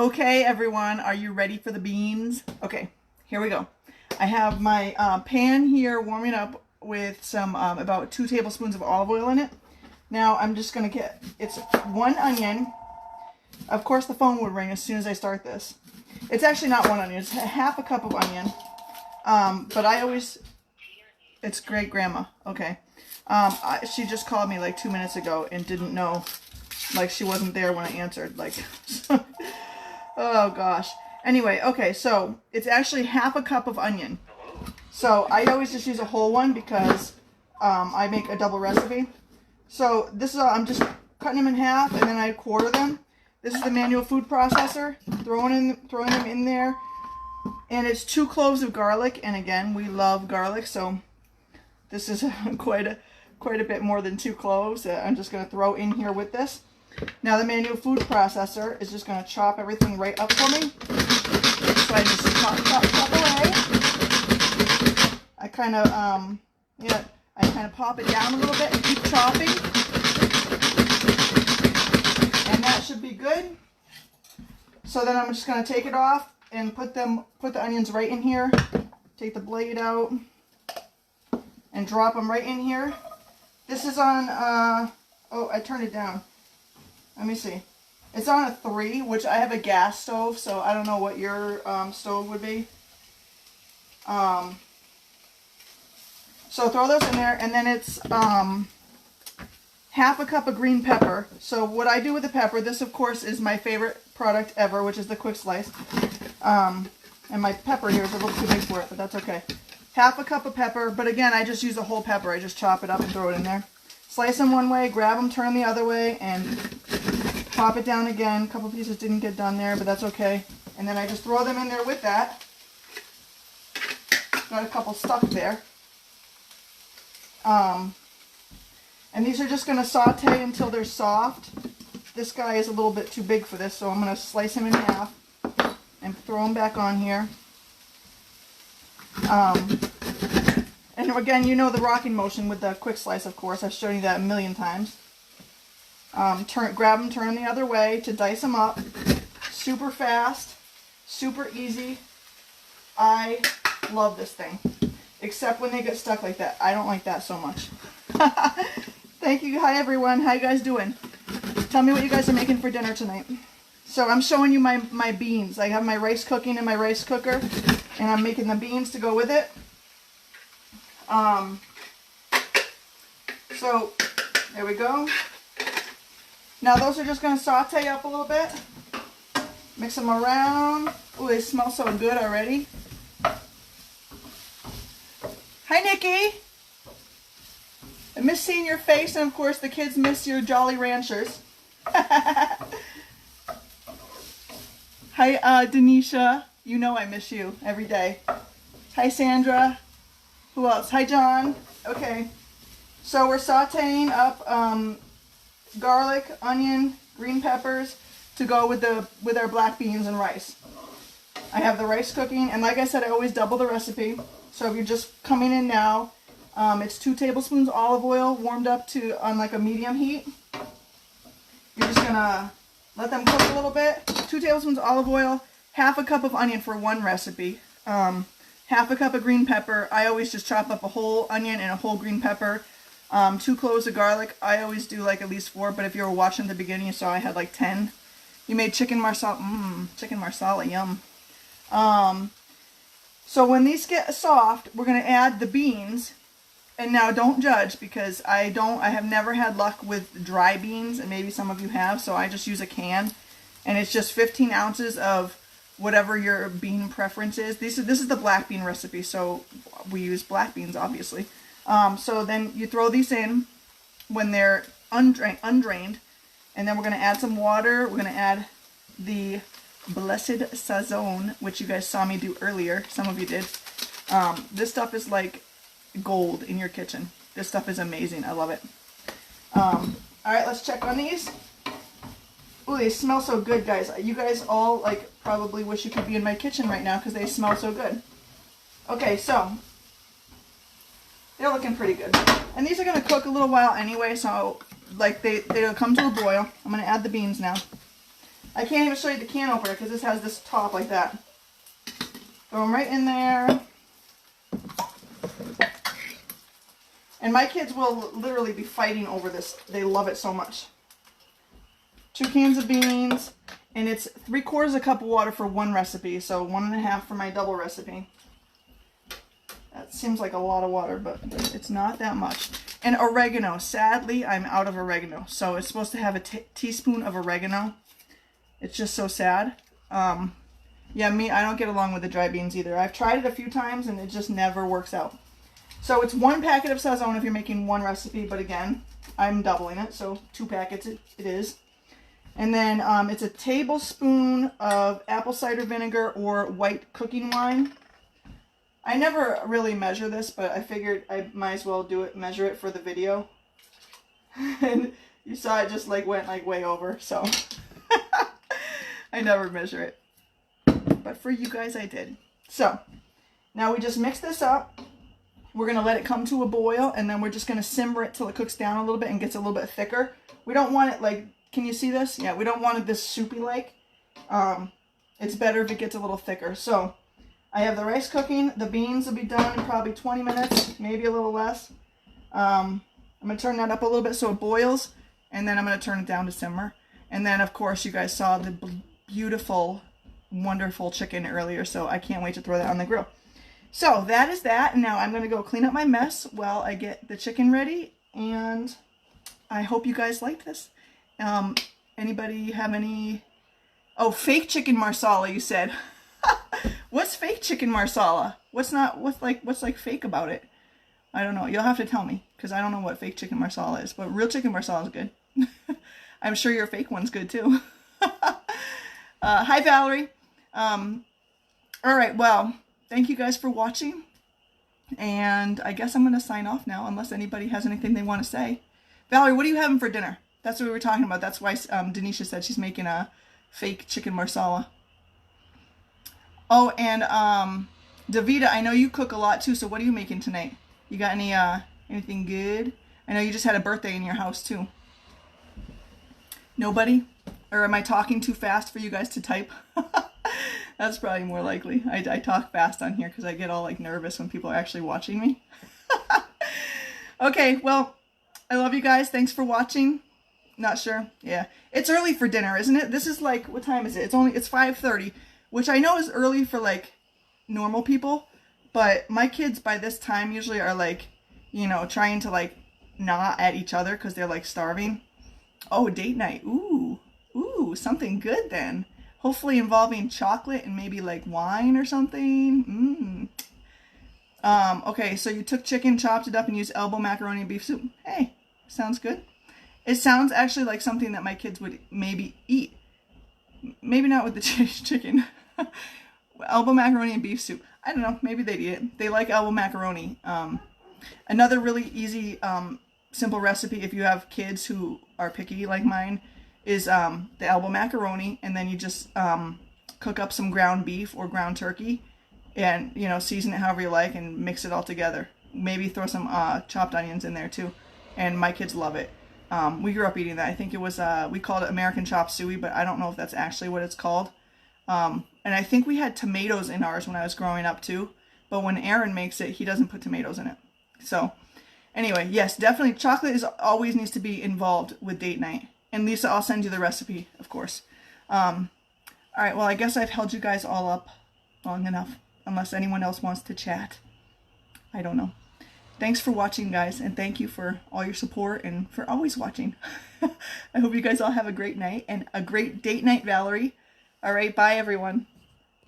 Okay, everyone, are you ready for the beans? Okay, here we go. I have my pan here warming up with some about 2 tablespoons of olive oil in it. Now I'm just gonna get, it's 1 onion. Of course the phone would ring as soon as I start this. It's actually not 1 onion, it's half a cup of onion. But I always, it's great grandma, okay. She just called me like 2 minutes ago and didn't know, like she wasn't there when I answered, like, oh gosh. Anyway, okay, so it's actually half a cup of onion. So I always just use a whole one because I make a double recipe. So this is, I'm just cutting them in half and then I quarter them. This is the manual food processor, throwing them in there. And it's 2 cloves of garlic, and again, we love garlic, so this is quite a bit more than 2 cloves. I'm just going to throw in here with this. Now the manual food processor is just going to chop everything right up for me. So I just chop away. I kind of pop it down a little bit and keep chopping. And that should be good. So then I'm just going to take it off and put the onions right in here. Take the blade out and drop them right in here. This is on, oh, I turned it down. Let me see. It's on a 3, which I have a gas stove, so I don't know what your stove would be. So throw those in there, and then it's half a cup of green pepper. So what I do with the pepper, this of course is my favorite product ever, which is the quick slice. And my pepper here is a little too big for it, but that's okay. Half a cup of pepper, but again, I just use a whole pepper. I just chop it up and throw it in there. Slice them one way, grab them, turn the other way, and pop it down again. A couple pieces didn't get done there, but that's okay. And then I just throw them in there with that. Got a couple stuck there. And these are just going to saute until they're soft. This guy is a little bit too big for this, so I'm going to slice him in half and throw him back on here. And again, you know the rocking motion with the quick slice, of course. I've shown you that a million times. Grab them, turn them the other way to dice them up. Super fast, super easy. I love this thing. Except when they get stuck like that. I don't like that so much. Thank you. Hi, everyone. How you guys doing? Tell me what you guys are making for dinner tonight. So I'm showing you my beans. I have my rice cooking in my rice cooker. And I'm making the beans to go with it. So there we go. Now those are just going to saute up a little bit. Mix them around. Oh, they smell so good already. Hi, Nikki. I miss seeing your face, and of course the kids miss your Jolly Ranchers. Hi, Denisha. You know I miss you every day. Hi, Sandra. Who else? Hi, John. Okay. So we're sauteing up garlic, onion, green peppers to go with our black beans and rice. I have the rice cooking, and like I said, I always double the recipe. So if you're just coming in now, it's 2 tablespoons olive oil warmed up on like a medium heat. You're just gonna let them cook a little bit. 2 tablespoons olive oil, half a cup of onion for one recipe, half a cup of green pepper. I always just chop up a whole onion and a whole green pepper. 2 cloves of garlic. I always do like at least 4, but if you were watching at the beginning, you saw I had like 10. You made chicken marsala, chicken marsala, yum. So when these get soft, we're going to add the beans. And now don't judge, because I have never had luck with dry beans, and maybe some of you have, so I just use a can. And it's just 15 ounces of whatever your bean preference is. This is the black bean recipe, so we use black beans, obviously. So then you throw these in when they're undrained, and then we're going to add some water. We're going to add the blessed Sazon, which you guys saw me do earlier. Some of you did. This stuff is like gold in your kitchen. This stuff is amazing. I love it. Alright, let's check on these. Ooh, they smell so good, guys. You guys all like probably wish you could be in my kitchen right now because they smell so good. Okay, so they're looking pretty good. And these are going to cook a little while anyway, so like they'll come to a boil. I'm going to add the beans now. I can't even show you the can opener because this has this top like that. Throw them right in there. And my kids will literally be fighting over this. They love it so much. 2 cans of beans. And it's 3/4 cup of water for one recipe. So 1.5 for my double recipe. That seems like a lot of water, but it's not that much. And oregano. Sadly, I'm out of oregano. So it's supposed to have a teaspoon of oregano. It's just so sad. Yeah, I don't get along with the dry beans either. I've tried it a few times and it just never works out. So it's 1 packet of Sazon if you're making one recipe, but again, I'm doubling it, so 2 packets it is. And then it's a tablespoon of apple cider vinegar or white cooking wine. I never really measure this, but I figured I might as well measure it for the video. And you saw it just like went like way over, so I never measure it. But for you guys, I did. So now we just mix this up. We're going to let it come to a boil, and then we're just going to simmer it till it cooks down a little bit and gets a little bit thicker. We don't want it like, can you see this? Yeah, we don't want it this soupy like. It's better if it gets a little thicker. So I have the rice cooking. The beans will be done in probably 20 minutes, maybe a little less. I'm going to turn that up a little bit so it boils, and then I'm going to turn it down to simmer. And then, of course, you guys saw the beautiful, wonderful chicken earlier, so I can't wait to throw that on the grill. So that is that, and now I'm going to go clean up my mess while I get the chicken ready, and I hope you guys liked this. Anybody have any... Oh, fake chicken marsala, you said. What's fake chicken marsala? What's like fake about it? I don't know. You'll have to tell me, because I don't know what fake chicken marsala is, but real chicken marsala is good. I'm sure your fake one's good too. Hi, Valerie. All right, well, thank you guys for watching, and I guess I'm going to sign off now unless anybody has anything they want to say. Valerie, what are you having for dinner? That's what we were talking about. That's why Denisha said she's making a fake chicken marsala. Oh, and Davida, I know you cook a lot too, so what are you making tonight? You got any anything good? I know you just had a birthday in your house too. Nobody? Or am I talking too fast for you guys to type? That's probably more likely. I talk fast on here because I get all like nervous when people are actually watching me. Okay, well, I love you guys. Thanks for watching. Not sure. Yeah. It's early for dinner, isn't it? This is like, what time is it? It's 5:30, which I know is early for like normal people, but my kids by this time usually are like, you know, trying to like gnaw at each other because they're like starving. Oh, date night. Ooh, something good then. Hopefully involving chocolate and maybe like wine or something. Okay, so you took chicken, chopped it up, and used elbow macaroni and beef soup. Hey, sounds good. It sounds actually like something that my kids would maybe eat. Maybe not with the chicken. Elbow macaroni and beef soup. I don't know, maybe they'd eat it. They like elbow macaroni. Another really easy, simple recipe if you have kids who are picky like mine is the elbow macaroni, and then you just cook up some ground beef or ground turkey, and you know, season it however you like and mix it all together. Maybe throw some chopped onions in there too, and my kids love it. We grew up eating that. I think it was we called it American chop suey, but I don't know if that's actually what it's called. And I think we had tomatoes in ours when I was growing up too, but when Aaron makes it, he doesn't put tomatoes in it. So anyway, yes, definitely chocolate always needs to be involved with date night. And Lisa, I'll send you the recipe, of course. All right, well, I guess I've held you guys all up long enough, unless anyone else wants to chat. I don't know. Thanks for watching, guys, and thank you for all your support and for always watching. I hope you guys all have a great night and a great date night, Valerie. All right, bye, everyone.